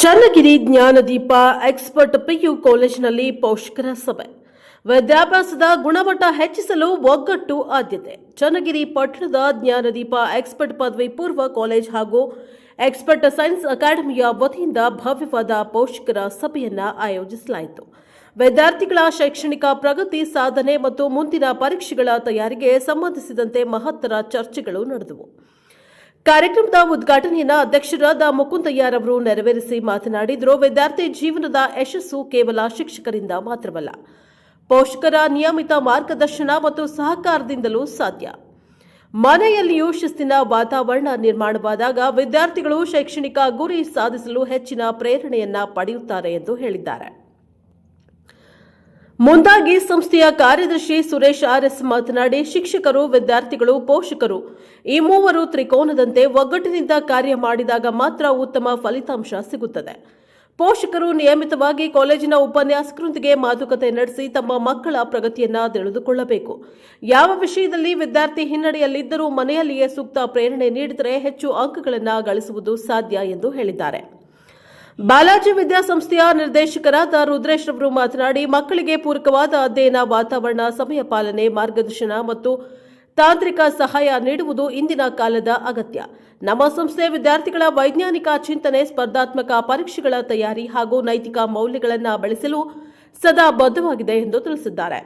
Channagiri Jnanadeepa expert PU ಕಾಲೇಜಿನಲ್ಲಿ ಪೋಷಕರ ಸಭೆ. ವಿದ್ಯಾಭ್ಯಾಸದ ಗುಣಮಟ್ಟ ಹೆಚ್ಚಿಸಲು ಒಗ್ಗಟ್ಟು ಆದ್ಯತೆ. ಚನ್ನಗಿರಿ ಪಟ್ಟಣದ ಜ್ಞಾನದೀಪ ಎಕ್ಸ್ಪರ್ಟ್ ಪದವಿ ಪೂರ್ವ ಕಾಲೇಜ್ ಹಾಗೂ ಎಕ್ಸ್ಪರ್ಟ್ ಸೈನ್ಸ್ ಅಕಾಡೆಮಿಯ ವತಿಯಿಂದ ಭವ್ಯವಾದ ಪೋಷಕರ ಸಭೆಯನ್ನು ಆಯೋಜಿಸಲಾಯಿತು. ವಿದ್ಯಾರ್ಥಿಗಳ ಶೈಕ್ಷಣಿಕ ಪ್ರಗತಿ, ಸಾಧನೆ ಮತ್ತು ಮುಂದಿನ ಪರೀಕ್ಷೆಗಳ ತಯಾರಿಗೆ ಸಂಬಂಧಿಸಿದಂತೆ ಮಹತ್ತರ ಚರ್ಚೆಗಳು ನಡೆದವು. ಕಾರ್ಯಕ್ರಮದ ಉದ್ಘಾಟನೆಯನ್ನು ಅಧ್ಯಕ್ಷರಾದ ಮುಕುಂದಯ್ಯರವರು ನೆರವೇರಿಸಿ ಮಾತನಾಡಿದರು. ವಿದ್ಯಾರ್ಥಿ ಜೀವನದ ಯಶಸ್ಸು ಕೇವಲ ಶಿಕ್ಷಕರಿಂದ ಮಾತ್ರವಲ್ಲ, ಪೋಷಕರ ನಿಯಮಿತ ಮಾರ್ಗದರ್ಶನ ಮತ್ತು ಸಹಕಾರದಿಂದಲೂ ಸಾಧ್ಯ. ಮನೆಯಲ್ಲಿಯೂ ಶಿಸ್ತಿನ ವಾತಾವರಣ ನಿರ್ಮಾಣವಾದಾಗ ವಿದ್ಯಾರ್ಥಿಗಳು ಶೈಕ್ಷಣಿಕ ಗುರಿ ಸಾಧಿಸಲು ಹೆಚ್ಚಿನ ಪ್ರೇರಣೆಯನ್ನ ಪಡೆಯುತ್ತಾರೆ ಎಂದು ಹೇಳಿದ್ದಾರೆ. ಮುಂದಾಗಿ ಸಂಸ್ಥೆಯ ಕಾರ್ಯದರ್ಶಿ ಸುರೇಶ್ ಆರ್ಎಸ್ ಮಾತನಾಡಿ, ಶಿಕ್ಷಕರು, ವಿದ್ಯಾರ್ಥಿಗಳು, ಪೋಷಕರು ಈ ಮೂವರು ತ್ರಿಕೋನದಂತೆ ಒಗ್ಗಟ್ಟಿನಿಂದ ಕಾರ್ಯ ಮಾಡಿದಾಗ ಮಾತ್ರ ಉತ್ತಮ ಫಲಿತಾಂಶ ಸಿಗುತ್ತದೆ. ಪೋಷಕರು ನಿಯಮಿತವಾಗಿ ಕಾಲೇಜಿನ ಉಪನ್ಯಾಸಕರೊಂದಿಗೆ ಮಾತುಕತೆ ನಡೆಸಿ ತಮ್ಮ ಮಕ್ಕಳ ಪ್ರಗತಿಯನ್ನ ತಿಳಿದುಕೊಳ್ಳಬೇಕು. ಯಾವ ವಿಷಯದಲ್ಲಿ ವಿದ್ಯಾರ್ಥಿ ಹಿನ್ನಡೆಯಲ್ಲಿದ್ದರೂ ಮನೆಯಲ್ಲಿಯೇ ಸೂಕ್ತ ಪ್ರೇರಣೆ ನೀಡಿದರೆ ಹೆಚ್ಚು ಅಂಕಗಳನ್ನು ಗಳಿಸುವುದು ಸಾಧ್ಯ ಎಂದು ಹೇಳಿದ್ದಾರೆ. ಬಾಲಾಜಿ ವಿದ್ಯಾಸಂಸ್ಥೆಯ ನಿರ್ದೇಶಕರಾದ ರುದ್ರೇಶ್ ಅವರು ಮಾತನಾಡಿ, ಮಕ್ಕಳಿಗೆ ಪೂರಕವಾದ ಅಧ್ಯಯನ ವಾತಾವರಣ, ಸಮಯ ಪಾಲನೆ, ಮಾರ್ಗದರ್ಶನ ಮತ್ತು ತಾಂತ್ರಿಕ ಸಹಾಯ ನೀಡುವುದು ಇಂದಿನ ಕಾಲದ ಅಗತ್ಯ. ನಮ್ಮ ಸಂಸ್ಥೆ ವಿದ್ಯಾರ್ಥಿಗಳ ವೈಜ್ಞಾನಿಕ ಚಿಂತನೆ, ಸ್ಪರ್ಧಾತ್ಮಕ ಪರೀಕ್ಷೆಗಳ ತಯಾರಿ ಹಾಗೂ ನೈತಿಕ ಮೌಲ್ಯಗಳನ್ನು ಬೆಳೆಸಲು ಸದಾ ಬದ್ಧವಾಗಿದೆ ಎಂದು ತಿಳಿಸಿದ್ದಾರೆ.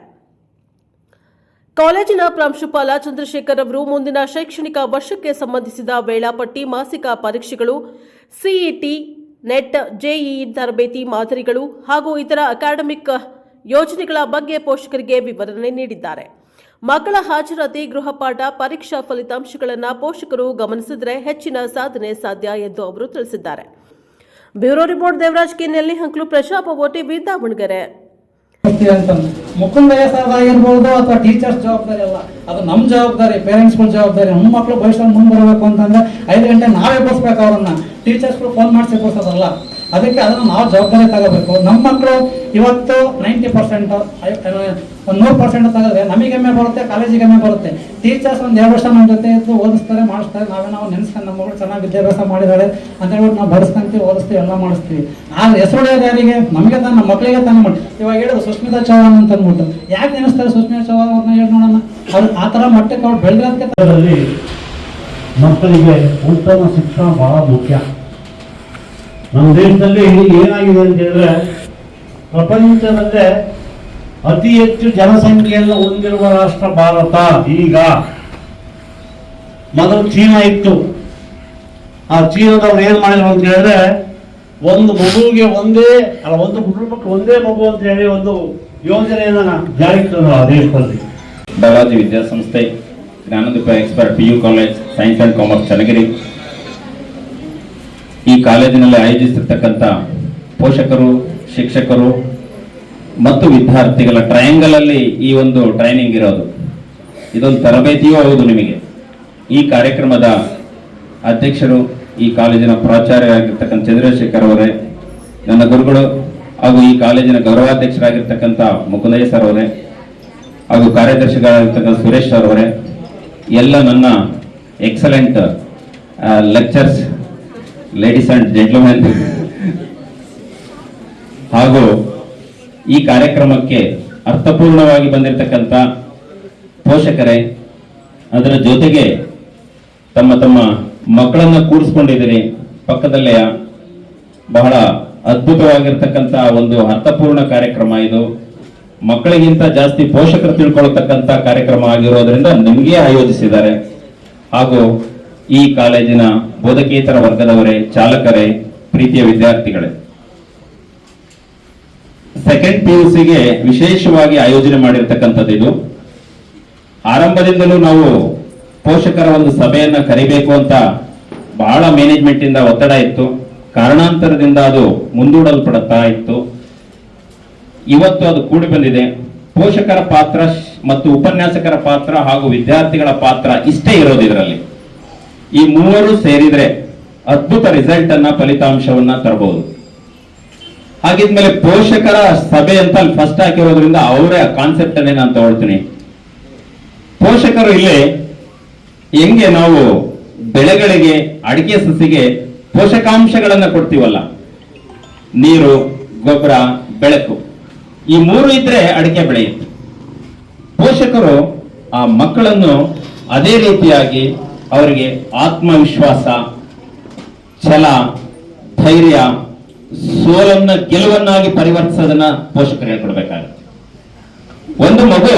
ಕಾಲೇಜಿನ ಪ್ರಾಂಶುಪಾಲ ಚಂದ್ರಶೇಖರ್ ಅವರು ಮುಂದಿನ ಶೈಕ್ಷಣಿಕ ವರ್ಷಕ್ಕೆ ಸಂಬಂಧಿಸಿದ ವೇಳಾಪಟ್ಟಿ, ಮಾಸಿಕ ಪರೀಕ್ಷೆಗಳು, ಸಿಇಟಿ, ನೆಟ್, ಜೆಇಇ ತರಬೇತಿ ಮಾದರಿಗಳು ಹಾಗೂ ಇತರ ಅಕಾಡೆಮಿಕ್ ಯೋಜನೆಗಳ ಬಗ್ಗೆ ಪೋಷಕರಿಗೆ ವಿವರಣೆ ನೀಡಿದ್ದಾರೆ. ಮಕ್ಕಳ ಹಾಜರಾತಿ, ಗೃಹಪಾಠ, ಪರೀಕ್ಷಾ ಫಲಿತಾಂಶಗಳನ್ನು ಪೋಷಕರು ಗಮನಿಸಿದರೆ ಹೆಚ್ಚಿನ ಸಾಧನೆ ಸಾಧ್ಯ ಎಂದು ಅವರು ತಿಳಿಸಿದ್ದಾರೆ. ಬ್ಯೂರೋ ರಿಪೋರ್ಟ್ ದೇವರಾಜ್ ಕೆ ನೆಲ್ಲಿಹಂಕ್ಲು, ಪ್ರಶಾಪ ಓಟಿವಿ, ದಾವಣಗೆರೆ. ಮುಕುಂದಯ್ಯ ಸರ್ ಆಗಿರ್ಬೋದು ಅಥವಾ ಟೀಚರ್ಸ್ ಜವಾಬ್ದಾರಿ ಅಲ್ಲ, ಅದು ನಮ್ಮ ಜವಾಬ್ದಾರಿ, ಪೇರೆಂಟ್ಸ್ಗಳ ಜವಾಬ್ದಾರಿ. ನಮ್ಮ ಮಕ್ಕಳು ಭವಿಷ್ಯದಲ್ಲಿ ಮುಂದೆ ಬರಬೇಕು ಅಂತಂದ್ರೆ 5 ಗಂಟೆ ನಾವೇ ಬಸ್ಬೇಕು. ಅವ್ರನ್ನ ಟೀಚರ್ಸ್ಗಳು ಫೋನ್ ಮಾಡಿಸಿ ಬಸ್ಸೋದಲ್ಲ. ಅದಕ್ಕೆ ಅದನ್ನು ನಾವು ಜವಾಬ್ದಾರಿ ತಗೋಬೇಕು. ನಮ್ಮ ಮಕ್ಕಳು ಇವತ್ತು 90%, 100% ತೆಗೆದ್ರೆ ನಮಗೆ ಹೆಮ್ಮೆ ಬರುತ್ತೆ, ಕಾಲೇಜಿಗೆ ಹೆಮ್ಮೆ ಬರುತ್ತೆ. ಟೀಚರ್ಸ್ ಒಂದು 2 ವರ್ಷ ನಮ್ಮ ಜೊತೆ ಇದ್ದು ಓದಿಸ್ತಾರೆ, ಮಾಡಿಸ್ತಾರೆ. ನಾವು ನೆನೆಸ್ಕೊಂಡು ನಮ್ಮ ಮಗಳು ಚೆನ್ನಾಗಿ ವಿದ್ಯಾಭ್ಯಾಸ ಮಾಡಿದಾಳೆ ಅಂತ ಹೇಳ್ಬಿಟ್ಟು ನಾವು ಬರೆಸ್ಕೊಂತೀವಿ, ಓದಿಸ್ತೀವಿ, ಎಲ್ಲ ಮಾಡಿಸ್ತೀವಿ. ಆದ್ರೆ ಹೆಸರು ಯಾರಿಗೆ? ನಮಗೆ ತಾನು, ನಮ್ಮ ಮಕ್ಕಳಿಗೆ ತಾನು ಮಾಡಿ. ಇವಾಗ ಹೇಳಿದ್ರು ಸುಸ್ಮಿತಾ ಚೌಹಾಣ್ ಅಂತ ಅಂದ್ಬಿಟ್ಟು, ಯಾಕೆ ನೆನೆಸ್ತಾರೆ ಸುಸ್ಮಿತಾ ಚೌಹಾಣ್ ಅವ್ರನ್ನ? ಹೇಳಿ ನೋಡೋಣ. ಅವ್ರು ಆ ಥರ ಮಟ್ಟಕ್ಕೆ ಅವ್ರು ಬೆಳೆದಕ್ಕೆ ಮಕ್ಕಳಿಗೆ ಉತ್ತಮ ಶಿಕ್ಷಣ ಬಹಳ ಮುಖ್ಯ. ನಮ್ಮ ದೇಶದಲ್ಲಿ ಏನಾಗಿದೆ ಅಂತ ಹೇಳಿದ್ರೆ, ಪ್ರಪಂಚದಲ್ಲೇ ಅತಿ ಹೆಚ್ಚು ಜನಸಂಖ್ಯೆಯನ್ನು ಹೊಂದಿರುವ ರಾಷ್ಟ್ರ ಭಾರತ. ಈಗ ಮೊದಲು ಚೀನಾ ಇತ್ತು. ಆ ಚೀನಾದವ್ರು ಏನ್ ಮಾಡಿದ್ರು ಅಂತ ಹೇಳಿದ್ರೆ, ಒಂದು ಮಗುವಿಗೆ ಒಂದು ಕುಟುಂಬಕ್ಕೆ ಒಂದೇ ಮಗು ಅಂತ ಹೇಳಿ ಒಂದು ಯೋಜನೆಯನ್ನ ಜಾರಿಗೆ ತಂದ್ರು ಆ ದೇಶದಲ್ಲಿ. ಬಾಲಾಜಿ ವಿದ್ಯಾಸಂಸ್ಥೆ, Jnanadeepa expert PU college, science and commerce, Channagiri. ಈ ಕಾಲೇಜಿನಲ್ಲಿ ಆಯೋಜಿಸಿರ್ತಕ್ಕಂಥ ಪೋಷಕರು, ಶಿಕ್ಷಕರು ಮತ್ತು ವಿದ್ಯಾರ್ಥಿಗಳ ಟ್ರಯಾಂಗಲ್ ಅಲ್ಲಿ ಈ ಒಂದು ಟ್ರೈನಿಂಗ್ ಇರೋದು. ಇದೊಂದು ತರಬೇತಿಯೂ ಹೌದು ನಿಮಗೆ. ಈ ಕಾರ್ಯಕ್ರಮದ ಅಧ್ಯಕ್ಷರು, ಈ ಕಾಲೇಜಿನ ಪ್ರಾಚಾರ್ಯರಾಗಿರ್ತಕ್ಕಂಥ ಚಂದ್ರಶೇಖರ್ ಅವರೇ, ನನ್ನ ಗುರುಗಳು ಹಾಗೂ ಈ ಕಾಲೇಜಿನ ಗೌರವಾಧ್ಯಕ್ಷರಾಗಿರ್ತಕ್ಕಂಥ ಮುಕುಂದಯ್ಯ ಸರ್ ಅವರೇ ಹಾಗೂ ಕಾರ್ಯದರ್ಶಿಗಳಾಗಿರ್ತಕ್ಕಂಥ ಸುರೇಶ್ ಸರ್ ಅವರೇ, ಎಲ್ಲ ನನ್ನ excellent lectures, ladies and gentlemen, ಹಾಗೂ ಈ ಕಾರ್ಯಕ್ರಮಕ್ಕೆ ಅರ್ಥಪೂರ್ಣವಾಗಿ ಬಂದಿರತಕ್ಕಂಥ ಪೋಷಕರೇ, ಅದರ ಜೊತೆಗೆ ತಮ್ಮ ತಮ್ಮ ಮಕ್ಕಳನ್ನ ಕೂರಿಸ್ಕೊಂಡಿದ್ದೀರಿ ಪಕ್ಕದಲ್ಲೇ. ಬಹಳ ಅದ್ಭುತವಾಗಿರ್ತಕ್ಕಂಥ ಒಂದು ಅರ್ಥಪೂರ್ಣ ಕಾರ್ಯಕ್ರಮ ಇದು. ಮಕ್ಕಳಿಗಿಂತ ಜಾಸ್ತಿ ಪೋಷಕರು ತಿಳ್ಕೊಳ್ತಕ್ಕಂಥ ಕಾರ್ಯಕ್ರಮ ಆಗಿರೋದ್ರಿಂದ ನಿಮಗೆ ಆಯೋಜಿಸಿದ್ದಾರೆ. ಹಾಗೂ ಈ ಕಾಲೇಜಿನ ಬೋಧಕೇತರ ವರ್ಗದವರೇ, ಚಾಲಕರೇ, ಪ್ರೀತಿಯ ವಿದ್ಯಾರ್ಥಿಗಳೇ, ಸೆಕೆಂಡ್ PUCಗೆ ವಿಶೇಷವಾಗಿ ಆಯೋಜನೆ ಮಾಡಿರ್ತಕ್ಕಂಥದ್ದು ಇದು. ಆರಂಭದಿಂದಲೂ ನಾವು ಪೋಷಕರ ಒಂದು ಸಭೆಯನ್ನ ಕರಿಬೇಕು ಅಂತ ಬಹಳ ಮ್ಯಾನೇಜ್ಮೆಂಟ್ ಇಂದ ಒತ್ತಡ ಇತ್ತು. ಕಾರಣಾಂತರದಿಂದ ಅದು ಮುಂದೂಡಲ್ಪಡುತ್ತಾ ಇತ್ತು. ಇವತ್ತು ಅದು ಕೂಡಿ ಬಂದಿದೆ. ಪೋಷಕರ ಪಾತ್ರ ಮತ್ತು ಉಪನ್ಯಾಸಕರ ಪಾತ್ರ ಹಾಗೂ ವಿದ್ಯಾರ್ಥಿಗಳ ಪಾತ್ರ ಇಷ್ಟೇ ಇರೋದು ಇದರಲ್ಲಿ. ಈ ಮೂವರು ಸೇರಿದ್ರೆ ಅದ್ಭುತ ರಿಸಲ್ಟ್ ಅನ್ನ, ಫಲಿತಾಂಶವನ್ನ ತರಬಹುದು. ಹಾಗಿದ್ಮೇಲೆ ಪೋಷಕರ ಸಭೆ ಅಂತ ಅಲ್ಲಿ ಫಸ್ಟ್ ಹಾಕಿರೋದ್ರಿಂದ ಅವರೇ ಕಾನ್ಸೆಪ್ಟ್ ಅನ್ನೇ ನಾನು ತಗೊಳ್ತೀನಿ. ಪೋಷಕರು ಇಲ್ಲಿ ಹೆಂಗೆ ನಾವು ಬೆಳೆಗಳಿಗೆ, ಅಡಿಕೆ ಸಸಿಗೆ ಪೋಷಕಾಂಶಗಳನ್ನ ಕೊಡ್ತೀವಲ್ಲ, ನೀರು, ಗೊಬ್ಬರ, ಬೆಳಕು, ಈ 3 ಇದ್ರೆ ಅಡಿಕೆ ಬೆಳೆಯುತ್ತೆ. ಪೋಷಕರು ಆ ಮಕ್ಕಳನ್ನು ಅದೇ ರೀತಿಯಾಗಿ ಅವರಿಗೆ ಆತ್ಮವಿಶ್ವಾಸ, ಛಲ, ಧೈರ್ಯ, ಸೋಲನ್ನ ಗೆಲುವನ್ನಾಗಿ ಪರಿವರ್ತಿಸೋದನ್ನ ಪೋಷಕರು ಹೇಳ್ಕೊಡ್ಬೇಕಾಗುತ್ತೆ. ಒಂದು ಮಗು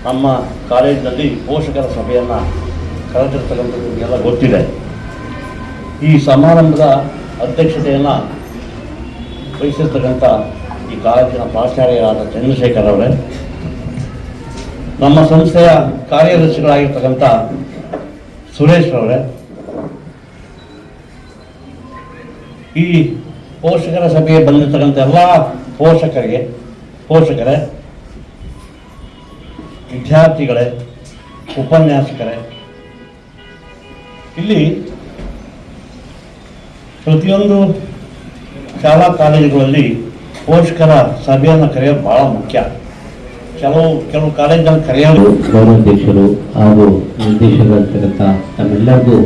ನಮ್ಮ ಕಾಲೇಜಿನಲ್ಲಿ ಪೋಷಕರ ಸಭೆಯನ್ನು ಕರೆದಿರ್ತಕ್ಕಂಥದ್ದು ನಿಮಗೆಲ್ಲ ಗೊತ್ತಿದೆ. ಈ ಸಮಾರಂಭದ ಅಧ್ಯಕ್ಷತೆಯನ್ನು ವಹಿಸಿರ್ತಕ್ಕಂಥ ಈ ಕಾಲೇಜಿನ ಪ್ರಾಚಾರ್ಯರಾದ ಚಂದ್ರಶೇಖರ್ ಅವರೇ, ನಮ್ಮ ಸಂಸ್ಥೆಯ ಕಾರ್ಯದರ್ಶಿಗಳಾಗಿರ್ತಕ್ಕಂಥ ಸುರೇಶ್ ಅವರೇ, ಈ ಪೋಷಕರ ಸಭೆಗೆ ಬಂದಿರತಕ್ಕಂಥ ಎಲ್ಲ ಪೋಷಕರೇ, ವಿದ್ಯಾರ್ಥಿಗಳೇ, ಉಪನ್ಯಾಸಕರೇ, ಇಲ್ಲಿ ಪ್ರತಿಯೊಂದು ಶಾಲಾ ಕಾಲೇಜುಗಳಲ್ಲಿ ಪೋಷಕರ ಸಭೆಯನ್ನು ಕರೆಯೋದು ಬಹಳ ಮುಖ್ಯ. ಕೆಲವು ಕಾಲೇಜಲ್ಲಿ ಕರೆಯೋದು. ಗೌರವಾಧ್ಯಕ್ಷರು ಹಾಗೂ ನಿರ್ದೇಶಕರಾಗಿರ್ತಕ್ಕಂಥ ತಮ್ಮೆಲ್ಲರಿಗೂ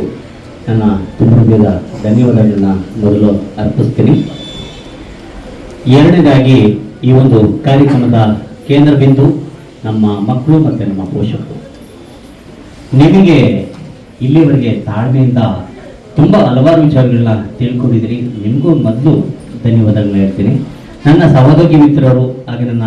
ನನ್ನ ತುಂಬದ ಧನ್ಯವಾದಗಳನ್ನ ಮೊದಲು ಅರ್ಪಿಸ್ತೀನಿ. ಎರಡನೇದಾಗಿ ಈ ಒಂದು ಕಾರ್ಯಕ್ರಮದ ಕೇಂದ್ರ ಬಿಂದು ನಮ್ಮ ಮಕ್ಕಳು ಮತ್ತು ನಮ್ಮ ಪೋಷಕರು. ನಿಮಗೆ ಇಲ್ಲಿವರೆಗೆ ತಾಳ್ಮೆಯಿಂದ ತುಂಬ ಹಲವಾರು ವಿಚಾರಗಳನ್ನ ತಿಳ್ಕೊಂಡಿದ್ದೀರಿ. ನಿಮಗೂ ಮೊದಲು ಧನ್ಯವಾದಗಳನ್ನ ಹೇಳ್ತೀನಿ. ನನ್ನ ಸಹೋದ್ಯೋಗಿ ಮಿತ್ರರು ಹಾಗೆ ನನ್ನ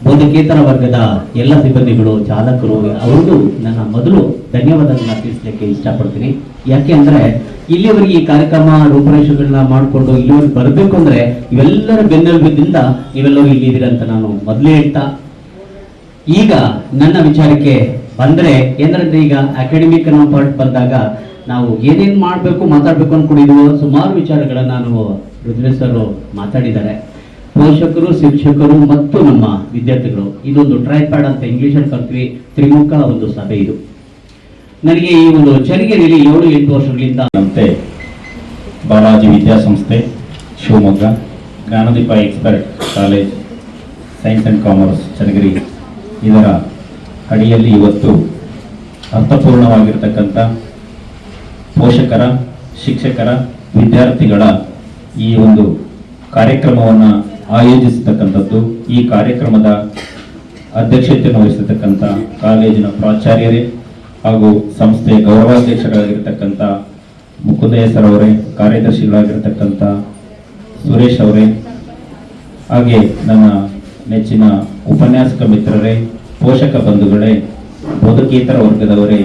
ಬೋಧಕೇತರ ವರ್ಗದ ಎಲ್ಲ ಸಿಬ್ಬಂದಿಗಳು, ಚಾಲಕರು, ಅವ್ರಿಗೂ ನನ್ನ ಮೊದಲು ಧನ್ಯವಾದಗಳನ್ನ ತಿಳಿಸ್ಲಿಕ್ಕೆ ಇಷ್ಟಪಡ್ತೀನಿ. ಯಾಕೆ ಅಂದರೆ ಇಲ್ಲಿವರೆಗೆ ಈ ಕಾರ್ಯಕ್ರಮ ರೂಪರೇಷೆಗಳನ್ನ ಮಾಡಿಕೊಂಡು ಇಲ್ಲಿವರೆಗೆ ಬರಬೇಕು ಅಂದರೆ ಇವೆಲ್ಲರ ಬೆನ್ನೆಲುಬಿನಿಂದ ನೀವೆಲ್ಲರೂ ಇಲ್ಲಿದ್ದೀರ ಅಂತ ನಾನು ಮೊದಲೇ ಹೇಳ್ತಾ, ಈಗ ನನ್ನ ವಿಚಾರಕ್ಕೆ ಬಂದರೆ ಏನಂದ್ರೆ ಈಗ ಅಕಾಡೆಮಿಕ್ ಅನ್ನೋ ಪಾರ್ಟ್ ಬಂದಾಗ ನಾವು ಏನೇನು ಮಾಡಬೇಕು ಮಾತಾಡಬೇಕು ಅಂದ್ಕೊಂಡಿದ್ವು ಸುಮಾರು ವಿಚಾರಗಳನ್ನು ನಾವು ರುದ್ರೇಶ್ ಸರ್ ಮಾತಾಡಿದ್ದಾರೆ. ಪೋಷಕರು, ಶಿಕ್ಷಕರು ಮತ್ತು ನಮ್ಮ ವಿದ್ಯಾರ್ಥಿಗಳು, ಇದೊಂದು ಟ್ರೈಪ್ಯಾಡ್ ಅಂತ ಇಂಗ್ಲಿಷಲ್ಲಿ ಕಲ್ತ್ವಿ, ತ್ರಿಮುಖ ಒಂದು ಸಭೆ ಇದು. ನನಗೆ ಈ ಒಂದು ಚರಿಗೆರೆಯಲ್ಲಿ 7-8 ವರ್ಷಗಳಿಂದ ಅಂತೆ ಬಾಲಾಜಿ ವಿದ್ಯಾಸಂಸ್ಥೆ Shivamogga, Jnanadeepa expert college science and commerce Channagiri, ಇದರ ಅಡಿಯಲ್ಲಿ ಇವತ್ತು ಅರ್ಥಪೂರ್ಣವಾಗಿರ್ತಕ್ಕಂಥ ಪೋಷಕರ, ಶಿಕ್ಷಕರ, ವಿದ್ಯಾರ್ಥಿಗಳ ಈ ಒಂದು ಕಾರ್ಯಕ್ರಮವನ್ನು ಆಯೋಜಿಸತಕ್ಕಂಥದ್ದು. ಈ ಕಾರ್ಯಕ್ರಮದ ಅಧ್ಯಕ್ಷತೆಯನ್ನು ವಹಿಸತಕ್ಕಂಥ ಕಾಲೇಜಿನ ಪ್ರಾಚಾರ್ಯರೇ ಹಾಗೂ ಸಂಸ್ಥೆಯ ಗೌರವಾಧ್ಯಕ್ಷರಾಗಿರ್ತಕ್ಕಂಥ ಮುಕುಂದಯ್ಯ ಸರ್ ಅವರೇ, ಕಾರ್ಯದರ್ಶಿಗಳಾಗಿರ್ತಕ್ಕಂಥ ಸುರೇಶ್ ಅವರೇ, ಹಾಗೆ ನನ್ನ ನೆಚ್ಚಿನ ಉಪನ್ಯಾಸಕ ಮಿತ್ರರೇ, ಪೋಷಕ ಬಂಧುಗಳೇ, ಬೋಧಕೇತರ ವರ್ಗದವರೇ,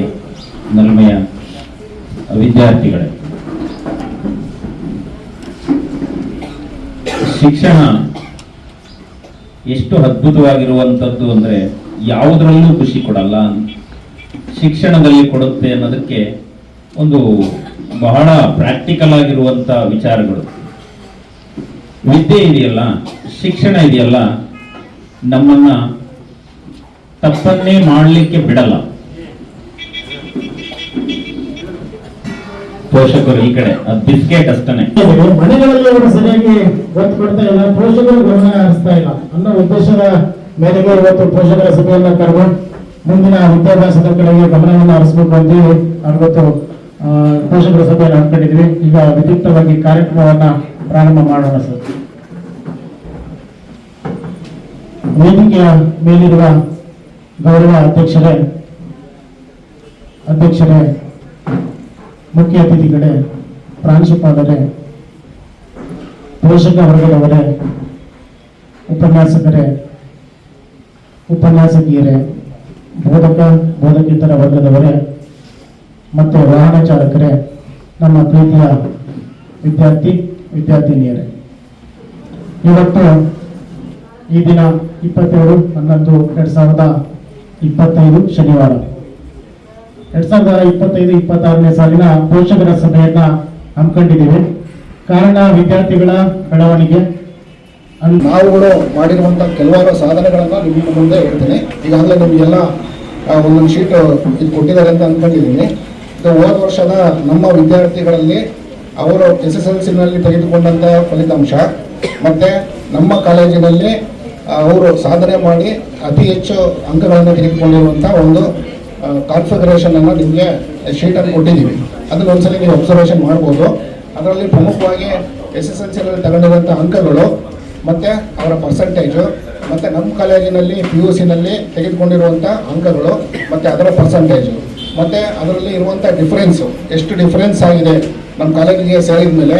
ನಲ್ಮೆಯ ವಿದ್ಯಾರ್ಥಿಗಳೇ, ಶಿಕ್ಷಣ ಎಷ್ಟು ಅದ್ಭುತವಾಗಿರುವಂಥದ್ದು ಅಂದರೆ ಯಾವುದರಲ್ಲೂ ಖುಷಿ ಕೊಡಲ್ಲ, ಶಿಕ್ಷಣದಲ್ಲಿ ಕೊಡುತ್ತೆ ಅನ್ನೋದಕ್ಕೆ ಒಂದು ಬಹಳ ಪ್ರಾಕ್ಟಿಕಲ್ ಆಗಿರುವಂಥ ವಿಚಾರಗಳು. ವಿದ್ಯೆ ಇದೆಯಲ್ಲ, ಶಿಕ್ಷಣ ಇದೆಯಲ್ಲ, ನಮ್ಮನ್ನ ತಪ್ಪನ್ನೇ ಮಾಡಲಿಕ್ಕೆ ಬಿಡಲ್ಲ. ಪೋಷಕರು ಈ ಕಡೆ ಬಿಸ್ಕೆಟ್ ಅಷ್ಟೇ, ಮನೆಗಳಲ್ಲಿ ಅವರು ಸರಿಯಾಗಿ ಒತ್ತು ಕೊಡ್ತಾ ಇಲ್ಲ, ಪೋಷಕರು ಗಮನ ಹರಿಸ್ತಾ ಇಲ್ಲ ಅನ್ನೋ ಉದ್ದೇಶದ ಮೇರೆಗೆ ಇವತ್ತು ಪೋಷಕರ ಸಭೆಯನ್ನ ಕರೆದು ಮುಂದಿನ ವಿದ್ಯಾಭ್ಯಾಸದ ಕಡೆಗೆ ಗಮನವನ್ನು ಹರಿಸಬೇಕು ಅಂತೇಳಿ ಇವತ್ತು ಪೋಷಕರ ಸಭೆಯನ್ನು ಹಾಕೊಂಡಿದ್ವಿ. ಈಗ ವಿದ್ಯುಕ್ತವಾಗಿ ಕಾರ್ಯಕ್ರಮವನ್ನ ಪ್ರಾರಂಭ ಮಾಡೋಣ ಸರ್. ವೇದಿಕೆಯ ಮೇಲಿರುವ ಗೌರವ ಅಧ್ಯಕ್ಷರೇ, ಮುಖ್ಯ ಅತಿಥಿಗಳೇ, ಪ್ರಾಂಶುಪಾಲರೇ, ಪೋಷಕ ವರ್ಗದವರೇ, ಉಪನ್ಯಾಸಕರೇ, ಉಪನ್ಯಾಸಕಿಯರೇ, ಬೋಧಕೇತರ ವರ್ಗದವರೇ ಮತ್ತು ವಾಹನ ಚಾಲಕರೇ, ನಮ್ಮ ಪ್ರೀತಿಯ ವಿದ್ಯಾರ್ಥಿನಿಯರೇ, ಇವತ್ತು ಈ ದಿನ 27/11/2025 ಶನಿವಾರ 2025-26ನೇ ಸಾಲಿನ ಪೋಷಕರ ಸಭೆಯನ್ನ ಹಮ್ಮಿಕೊಂಡಿದ್ದೀವಿ. ಕಾರಣ ವಿದ್ಯಾರ್ಥಿಗಳ ಬೆಳವಣಿಗೆ. ನಾವುಗಳು ಮಾಡಿರುವಂಥ ಕೆಲವಾರು ಸಾಧನೆಗಳನ್ನು ನಿಮ್ಮ ಮುಂದೆ ಹೇಳ್ತೀನಿ. ಈಗಾಗಲೇ ನಿಮಗೆಲ್ಲ ಒಂದೊಂದು ಶೀಟ್ ಇದು ಕೊಟ್ಟಿದ್ದಾರೆ ಅಂತ ಅಂದ್ಕೊಂಡಿದ್ದೀನಿ. ಇದು ಹೋದ ವರ್ಷದ ನಮ್ಮ ವಿದ್ಯಾರ್ಥಿಗಳಲ್ಲಿ ಅವರು SSLCನಲ್ಲಿ ತೆಗೆದುಕೊಂಡಂಥ ಫಲಿತಾಂಶ ಮತ್ತು ನಮ್ಮ ಕಾಲೇಜಿನಲ್ಲಿ ಅವರು ಸಾಧನೆ ಮಾಡಿ ಅತಿ ಹೆಚ್ಚು ಅಂಕಗಳನ್ನು ತೆಗೆದುಕೊಂಡಿರುವಂಥ ಒಂದು ಕಾನ್ಫಿಗರೇಷನ್ ಅನ್ನು ನಿಮಗೆ ಶೀಟನ್ನು ಕೊಟ್ಟಿದ್ದೀವಿ. ಅದನ್ನ ಒಂದ್ಸಲ ನೀವು ಅಬ್ಸರ್ವೇಷನ್ ಮಾಡ್ಬೋದು. ಅದರಲ್ಲಿ ಪ್ರಮುಖವಾಗಿ SSLCಯಲ್ಲಿ ತಗೊಂಡಿರುವಂಥ ಅಂಕಗಳು ಮತ್ತು ಅವರ ಪರ್ಸೆಂಟೇಜು ಮತ್ತು ನಮ್ಮ ಕಾಲೇಜಿನಲ್ಲಿ PUCನಲ್ಲಿ ತೆಗೆದುಕೊಂಡಿರುವಂಥ ಅಂಕಗಳು ಮತ್ತು ಅದರ ಪರ್ಸೆಂಟೇಜು ಮತ್ತು ಅದರಲ್ಲಿ ಇರುವಂಥ ಡಿಫ್ರೆನ್ಸು ಎಷ್ಟು ಡಿಫ್ರೆನ್ಸ್ ಆಗಿದೆ ನಮ್ಮ ಕಾಲೇಜಿಗೆ ಸೇರಿದ ಮೇಲೆ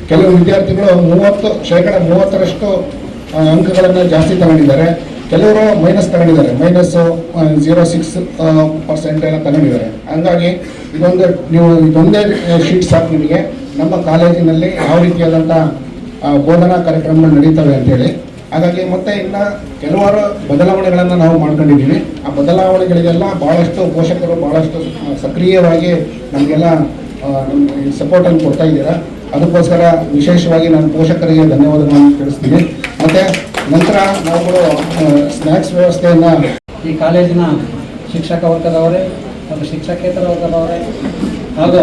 ಕೆಲವು ವಿದ್ಯಾರ್ಥಿಗಳು 30% ಅಂಕಗಳನ್ನು ಜಾಸ್ತಿ ತಗೊಂಡಿದ್ದಾರೆ, ಕೆಲವರು ಮೈನಸ್ ತಗೊಂಡಿದ್ದಾರೆ, -0.6% ಎಲ್ಲ ತಗೊಂಡಿದ್ದಾರೆ. ಹಂಗಾಗಿ ಇದೊಂದೇ ಶೀಟ್ ಸಾಕು ನಿಮಗೆ ನಮ್ಮ ಕಾಲೇಜಿನಲ್ಲಿ ಯಾವ ರೀತಿಯಾದಂಥ ಬೋಧನಾ ಕಾರ್ಯಕ್ರಮಗಳು ನಡೀತವೆ ಅಂತೇಳಿ. ಹಾಗಾಗಿ ಮತ್ತೆ ಇನ್ನು ಕೆಲವಾರು ಬದಲಾವಣೆಗಳನ್ನು ನಾವು ಮಾಡ್ಕೊಂಡಿದ್ದೀವಿ. ಆ ಬದಲಾವಣೆಗಳಿಗೆಲ್ಲ ಭಾಳಷ್ಟು ಪೋಷಕರು ಭಾಳಷ್ಟು ಸಕ್ರಿಯವಾಗಿ ನಮಗೆಲ್ಲ ಸಪೋರ್ಟನ್ನು ಕೊಡ್ತಾ ಇದ್ದೀರಾ. ಅದಕ್ಕೋಸ್ಕರ ವಿಶೇಷವಾಗಿ ನಾನು ಪೋಷಕರಿಗೆ ಧನ್ಯವಾದಗಳನ್ನು ತಿಳಿಸ್ತೀನಿ. ಮತ್ತು ನಂತರ ನಾವುಗಳು ಸ್ನ್ಯಾಕ್ಸ್ ವ್ಯವಸ್ಥೆಯನ್ನು ಈ ಕಾಲೇಜಿನ ಶಿಕ್ಷಕ ವರ್ಗದವರೇ ಹಾಗೂ ಶಿಕ್ಷಕೇತರ ವರ್ಗದವರೇ ಹಾಗೂ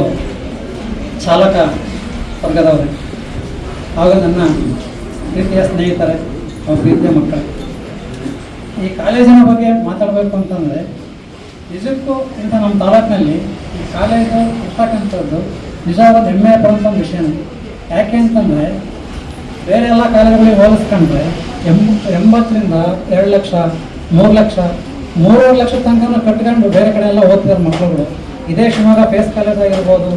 ಚಾಲಕ ವರ್ಗದವರೇ ಹಾಗೂ ನನ್ನ ಪ್ರೀತಿಯ ಸ್ನೇಹಿತರೆ ಹಾಗೂ ಪ್ರೀತಿಯ ಮಕ್ಕಳು, ಈ ಕಾಲೇಜಿನ ಬಗ್ಗೆ ಮಾತಾಡಬೇಕು ಅಂತಂದರೆ ನಿಜಕ್ಕೂ ಇಂಥ ನಮ್ಮ ತಾಲೂಕಿನಲ್ಲಿ ಈ ಕಾಲೇಜು ಇರ್ತಕ್ಕಂಥದ್ದು ನಿಜವಾದ ಹೆಮ್ಮೆ ಪಡುವಂಥ ವಿಷಯನೇ. ಯಾಕೆ ಅಂತಂದರೆ ಬೇರೆ ಎಲ್ಲ ಕಾಲೇಜುಗಳಿಗೆ ಹೋಲಿಸ್ಕೊಂಡ್ರೆ 80ರಿಂದ 2 ಲಕ್ಷ 3 ಲಕ್ಷ 3.5 ಲಕ್ಷ ತನಕ ಕಟ್ಕೊಂಡು ಬೇರೆ ಕಡೆ ಎಲ್ಲ ಓದ್ತಿದ್ದಾರೆ ಮಕ್ಕಳುಗಳು. ಇದೇ ಶಿವಮೊಗ್ಗ ಪೇಸ್ ಕಾಲೇಜ್ ಆಗಿರ್ಬೋದು,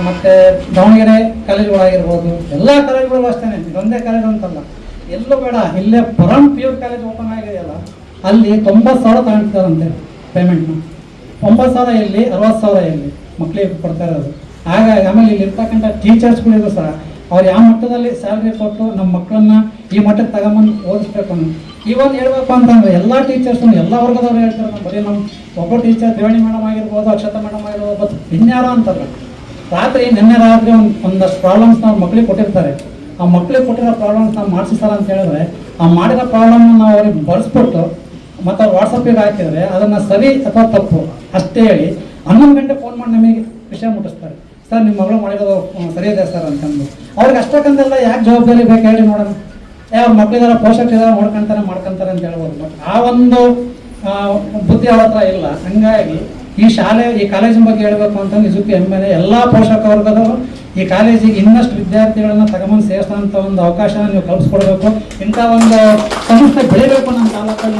ಮತ್ತು ದಾವಣಗೆರೆ ಕಾಲೇಜುಗಳಾಗಿರ್ಬೋದು, ಎಲ್ಲ ಕಾಲೇಜುಗಳು ಅಷ್ಟೇ, ಇದೊಂದೇ ಕಾಲೇಜು ಅಂತಲ್ಲ, ಎಲ್ಲೂ ಬೇಡ. ಇಲ್ಲೇ ಪರಂ ಪ್ಯೂರ್ ಕಾಲೇಜ್ ಓಪನ್ ಆಗಿದೆಯಲ್ಲ, ಅಲ್ಲಿ 90,000 ತಗೊಂತಿದ್ದಾರಂತೆ ಪೇಮೆಂಟ್ನ. 90,000 ಎಲ್ಲಿ, 60,000 ಎಲ್ಲಿ ಮಕ್ಕಳಿಗೆ ಕೊಡ್ತಾ ಇರೋದು. ಹಾಗಾಗಿ ಆಮೇಲೆ ಇಲ್ಲಿ ಇರ್ತಕ್ಕಂಥ ಟೀಚರ್ಸ್ಗಳಿಗೂ ಸಹ ಅವ್ರು ಯಾವ ಮಟ್ಟದಲ್ಲಿ ಸ್ಯಾಲ್ರಿ ಕೊಟ್ಟು ನಮ್ಮ ಮಕ್ಕಳನ್ನ ಈ ಮಟ್ಟಕ್ಕೆ ತಗೊಂಬಂದು ಓದಿಸ್ಬೇಕು ಅನ್ನೋ ಇವನ್ ಹೇಳ್ಬೇಕು ಅಂತಂದ್ರೆ ಎಲ್ಲ ಟೀಚರ್ಸ್ ಎಲ್ಲ ವರ್ಗದವ್ರು ಹೇಳ್ತಾರೆ. ಬರೀ ನಮ್ಮ ಒಬ್ಬ ಟೀಚರ್ ತ್ರಿವೇಣಿ ಮೇಡಮ್ ಆಗಿರ್ಬೋದು, ಅಕ್ಷತಾ ಮೇಡಮ್ ಆಗಿರ್ಬೋದು, ಇನ್ಯಾರೋ ಅಂತಾರೆ. ನಿನ್ನೆ ರಾತ್ರಿ ಒಂದಷ್ಟು ಪ್ರಾಬ್ಲಮ್ಸ್ ನಾವು ಮಕ್ಕಳಿಗೆ ಕೊಟ್ಟಿರ್ತಾರೆ. ಆ ಮಕ್ಕಳಿಗೆ ಕೊಟ್ಟಿರೋ ಪ್ರಾಬ್ಲಮ್ಸ್ ನಾವು ಮಾಡಿಸ್ತಾರ ಅಂತ ಹೇಳಿದ್ರೆ ಆ ಮಾಡಿರೋ ಪ್ರಾಬ್ಲಮ್ ನಾವು ಅವ್ರಿಗೆ ಬಳಸ್ಬಿಟ್ಟು ಮತ್ತು ಅವ್ರು ವಾಟ್ಸಪ್ಪಿಗೆ ಹಾಕಿದರೆ ಅದನ್ನು ಸರಿ ಅಥವಾ ತಪ್ಪು ಅಷ್ಟೇ ಹೇಳಿ 11 ಗಂಟೆ ಫೋನ್ ಮಾಡಿ ನಮಗೆ ವಿಷಯ ಮುಟ್ಟಿಸ್ತಾರೆ. ಸರ್ ನಿಮ್ಮ ಮಗಳು ಮಾಡಿರೋದು ಸರಿ ಇದೆ ಸರ್ ಅಂತಂದು. ಅವ್ರಿಗೆ ಅಷ್ಟಕ್ಕಂತೆಲ್ಲ ಯಾಕೆ ಜವಾಬ್ದಾರಿ ಬೇಕು ಹೇಳಿ ನೋಡೋಣ. ಅವ್ರ ಮಕ್ಕಳಿದಾರ ಪೋಷಕರಿದಾರ ಮಾಡ್ಕೊಂತಾರೆ ಅಂತ ಹೇಳ್ಬೋದು. ಬಟ್ ಆ ಒಂದು ಬುದ್ಧಿ ಅವ್ರ ಹತ್ರ ಇಲ್ಲ. ಹಂಗಾಗಿ ಈ ಕಾಲೇಜಿನ ಬಗ್ಗೆ ಹೇಳ್ಬೇಕು ಅಂತ ನಿಜಕ್ಕೂ ಹೆಮ್ಮೆನೆ. ಎಲ್ಲ ಪೋಷಕ ವರ್ಗದವರು ಈ ಕಾಲೇಜಿಗೆ ಇನ್ನಷ್ಟು ವಿದ್ಯಾರ್ಥಿಗಳನ್ನ ತಗೊಂಬಂದು ಸೇರಿಸೋಂಥ ಒಂದು ಅವಕಾಶ ನೀವು ಕಲ್ಪಿಸ್ಕೊಡ್ಬೇಕು. ಇಂಥ ಒಂದು ಸಂಸ್ಥೆ ಬೆಳಿಬೇಕು ನಮ್ಮ ತಾಲೂಕಲ್ಲಿ.